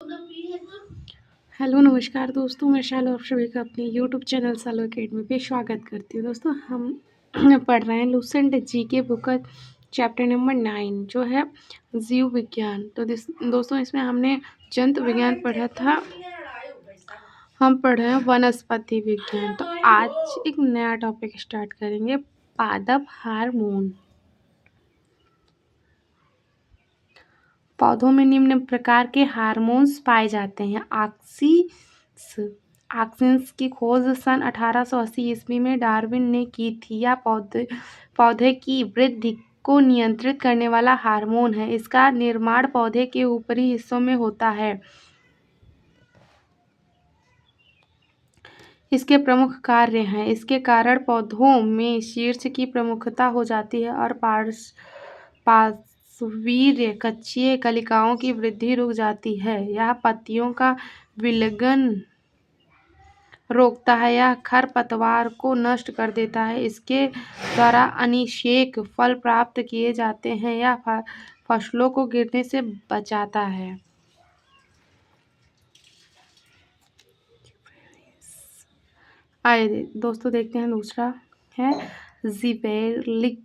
Hello नमस्कार दोस्तों, मैं शालू आप सभी का अपने यूट्यूब चैनल शालू अकेडमी पे स्वागत करती हूँ। दोस्तों हम पढ़ रहे हैं लूसेंट जी के बुक का चैप्टर नंबर 9 जो है जीव विज्ञान। तो दोस्तों इसमें हमने जंतु विज्ञान पढ़ा था, हम पढ़ रहे हैं वनस्पति विज्ञान। तो आज एक नया टॉपिक स्टार्ट करेंगे, पादप हार्मोन। पौधों में निम्न प्रकार के हार्मोन्स पाए जाते हैं। ऑक्सिन्स की खोज सन 1880 ईस्वी में डार्विन ने की थी। यह पौधे की वृद्धि को नियंत्रित करने वाला हार्मोन है। इसका निर्माण पौधे के ऊपरी हिस्सों में होता है। इसके प्रमुख कार्य हैं। इसके कारण पौधों में शीर्ष की प्रमुखता हो जाती है और पार्श्वीय कक्षीय कलिकाओं की वृद्धि रुक जाती है। यह पत्तियों का विलयन रोकता है। यह खरपतवार को नष्ट कर देता है। इसके द्वारा अनिषेक फल प्राप्त किए जाते हैं। यह फसलों को गिरने से बचाता है। आइए दोस्तों देखते हैं, दूसरा है जिबेरेलिक।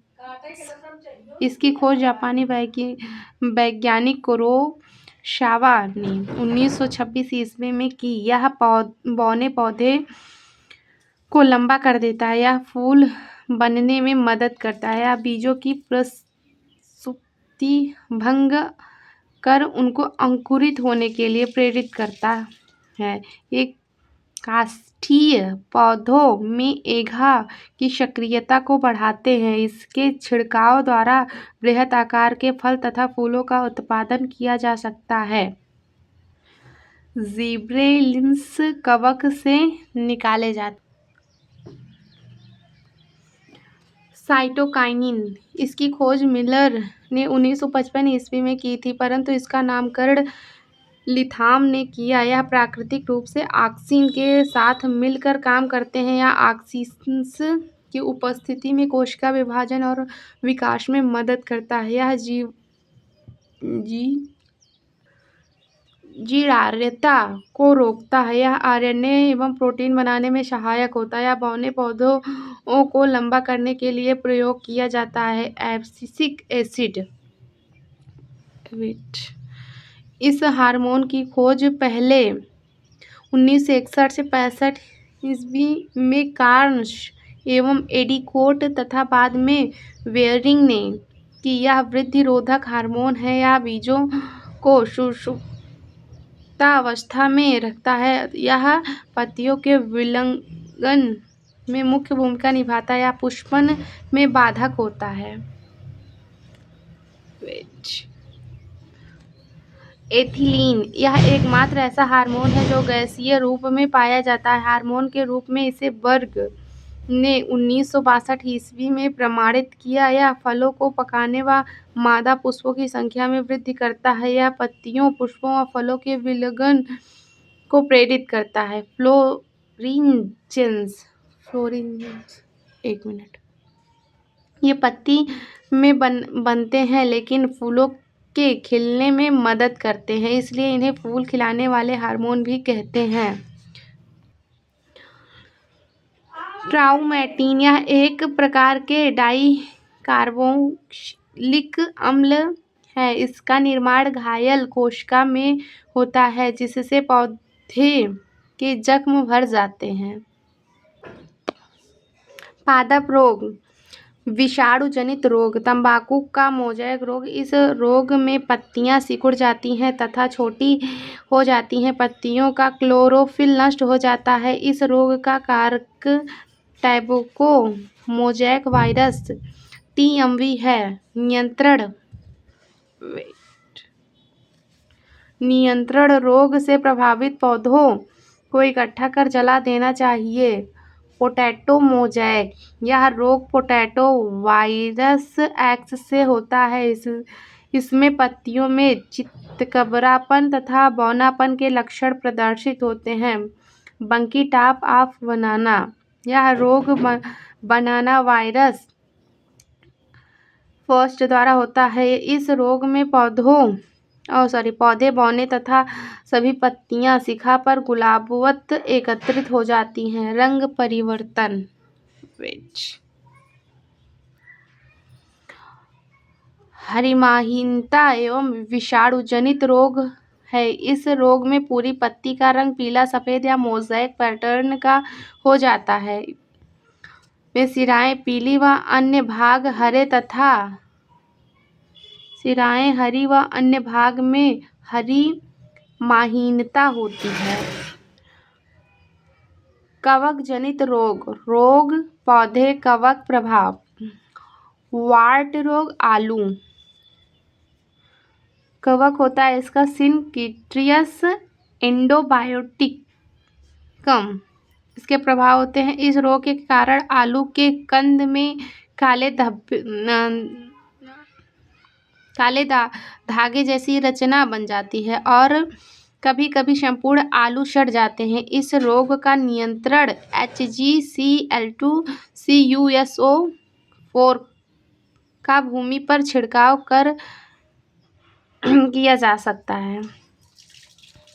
इसकी खोज जापानी वैज्ञानिक कुरोसावा ने 1926 ईस्वी में की। यह बौने पौधे को लंबा कर देता है। यह फूल बनने में मदद करता है। यह बीजों की प्रसुप्ति भंग कर उनको अंकुरित होने के लिए प्रेरित करता है। एक काष्ठीय पौधों में एगा की सक्रियता को बढ़ाते हैं। इसके छिड़काव द्वारा बृहत आकार के फल तथा फूलों का उत्पादन किया जा सकता है। जिब्रेलिन्स कवक से निकाले जाते। साइटोकाइनिन, इसकी खोज मिलर ने 1955 ईस्वी में की थी, परंतु इसका नामकरण लिथाम ने किया। यह प्राकृतिक रूप से ऑक्सिन के साथ मिलकर काम करते हैं। यह ऑक्सिन्स की उपस्थिति में कोशिका विभाजन और विकास में मदद करता है। यह जीरार्यता को रोकता है। यह आरएनए एवं प्रोटीन बनाने में सहायक होता है। यह बौने पौधों को लंबा करने के लिए प्रयोग किया जाता है। एब्सिसिक एसिड, इस हार्मोन की खोज पहले 1961 से 65 ईस्वी में कार्न्स एवं एडिकोट तथा बाद में वेयरिंग ने की। यह वृद्धि रोधक हार्मोन है। यह बीजों को सुषुप्तावस्था में रखता है। यह पत्तियों के विलयन में मुख्य भूमिका निभाता है। यह पुष्पन में बाधक होता है। एथिलीन, यह एकमात्र ऐसा हार्मोन है जो गैसीय रूप में पाया जाता है। हार्मोन के रूप में इसे बर्ग ने 1962 ईस्वी में प्रमाणित किया। यह फलों को पकाने व मादा पुष्पों की संख्या में वृद्धि करता है। यह पत्तियों, पुष्पों व फलों के विलयन को प्रेरित करता है। फ्लोरिंजेंस, एक मिनट, ये पत्ती में बनते हैं लेकिन फूलों के खिलने में मदद करते हैं, इसलिए इन्हें फूल खिलाने वाले हार्मोन भी कहते हैं। ट्राउमैटिन, यह एक प्रकार के डाइकार्बोक्सिलिक अम्ल है। इसका निर्माण घायल कोशिका में होता है जिससे पौधे के जख्म भर जाते हैं। पादप रोग, विषाणु जनित रोग, तंबाकू का मोज़ेक रोग। इस रोग में पत्तियां सिकुड़ जाती हैं तथा छोटी हो जाती हैं। पत्तियों का क्लोरोफिल नष्ट हो जाता है। इस रोग का कारक टैबेको मोज़ेक वायरस TMV है। नियंत्रण, रोग से प्रभावित पौधों को इकट्ठा कर जला देना चाहिए। पोटैटो मोज़ेक, यह रोग पोटैटो वायरस X से होता है। इसमें पत्तियों में चितकबरापन तथा बौनापन के लक्षण प्रदर्शित होते हैं। बंकी टॉप ऑफ बनाना, यह रोग बनाना वायरस फर्स्ट द्वारा होता है। इस रोग में पौधों पौधे बौने तथा सभी पत्तियां शिखा पर गुलाबवत एकत्रित हो जाती हैं। रंग परिवर्तन हरिमाहीनता एवं विषाणु जनित रोग है। इस रोग में पूरी पत्ती का रंग पीला, सफेद या मोज़ेक पैटर्न का हो जाता है। में सिराएं पीली व अन्य भाग हरे तथा सिराएं हरी व अन्य भाग में हरी माहीनता होती है। कवक जनित रोग पौधे कवक प्रभाव। वार्ट रोग आलू कवक होता है, इसका सिनक्रीटियस एंडोबायोटिकम इसके प्रभाव होते हैं। इस रोग के कारण आलू के कंद में काले धागे जैसी रचना बन जाती है और कभी कभी संपूर्ण आलू सड़ जाते हैं। इस रोग का नियंत्रण HgCl2CuSO4 का भूमि पर छिड़काव कर किया जा सकता है।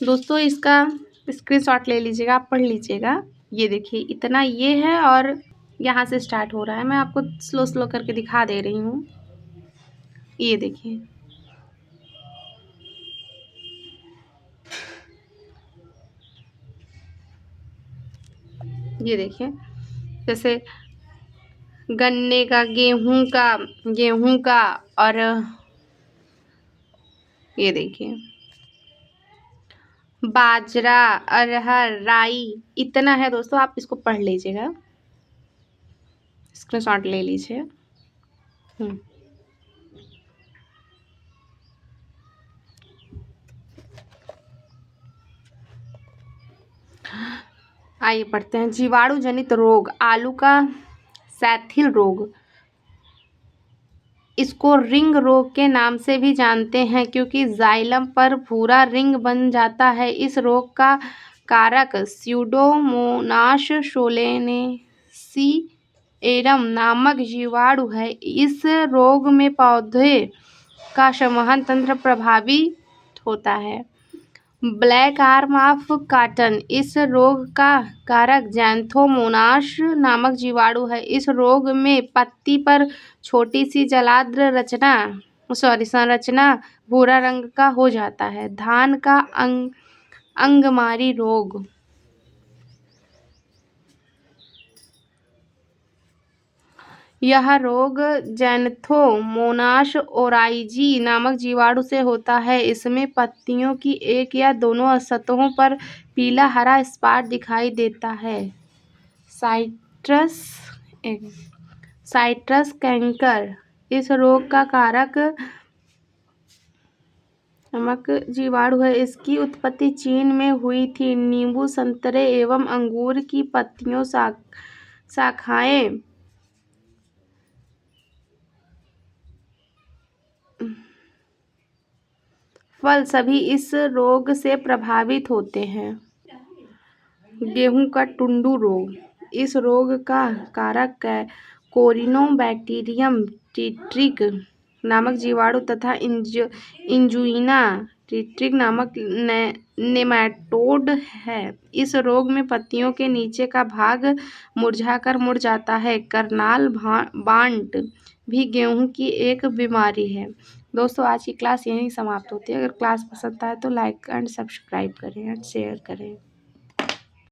दोस्तों इसका स्क्रीनशॉट ले लीजिएगा, आप पढ़ लीजिएगा। ये देखिए इतना ये है और यहाँ से स्टार्ट हो रहा है। मैं आपको स्लो करके दिखा दे रही हूँ। ये देखिए जैसे गन्ने का, गेहूं का और ये देखिए बाजरा, अरहर, राई इतना है। दोस्तों आप इसको पढ़ लीजिएगा, स्क्रीनशॉट ले लीजिए। आइए पढ़ते हैं। जीवाणु जनित रोग आलू का सैथिल रोग, इसको रिंग रोग के नाम से भी जानते हैं क्योंकि जाइलम पर भूरा रिंग बन जाता है। इस रोग का कारक स्यूडोमोनास सोलेनेसिएरम नामक जीवाणु है। इस रोग में पौधे का संवहन तंत्र प्रभावित होता है। ब्लैक आर्म ऑफ कॉटन, इस रोग का कारक जैंथोमोनास नामक जीवाणु है। इस रोग में पत्ती पर छोटी सी जलाद्र संरचना भूरा रंग का हो जाता है। धान का अंगमारी रोग, यह रोग जैंथोमोनास ओराइजी नामक जीवाणु से होता है। इसमें पत्तियों की एक या दोनों सतहों पर पीला हरा स्पॉट दिखाई देता है। साइट्रस कैंकर, इस रोग का कारक नमक जीवाणु है। इसकी उत्पत्ति चीन में हुई थी। नींबू, संतरे एवं अंगूर की पत्तियों, शाखाएं फल सभी इस रोग से प्रभावित होते हैं। गेहूं का टुंडू रोग, इस रोग का कारक कोरिनोबैक्टीरियम टिट्रिक नामक जीवाणु तथा इंजुइना टिट्रिक नामक नेमाटोड है। इस रोग में पत्तियों के नीचे का भाग मुरझाकर मुड़ जाता है। करनाल बांट भी गेहूं की एक बीमारी है। दोस्तों आज की क्लास यहीं समाप्त होती है। अगर क्लास पसंद आए तो लाइक एंड सब्सक्राइब करें एंड शेयर करें।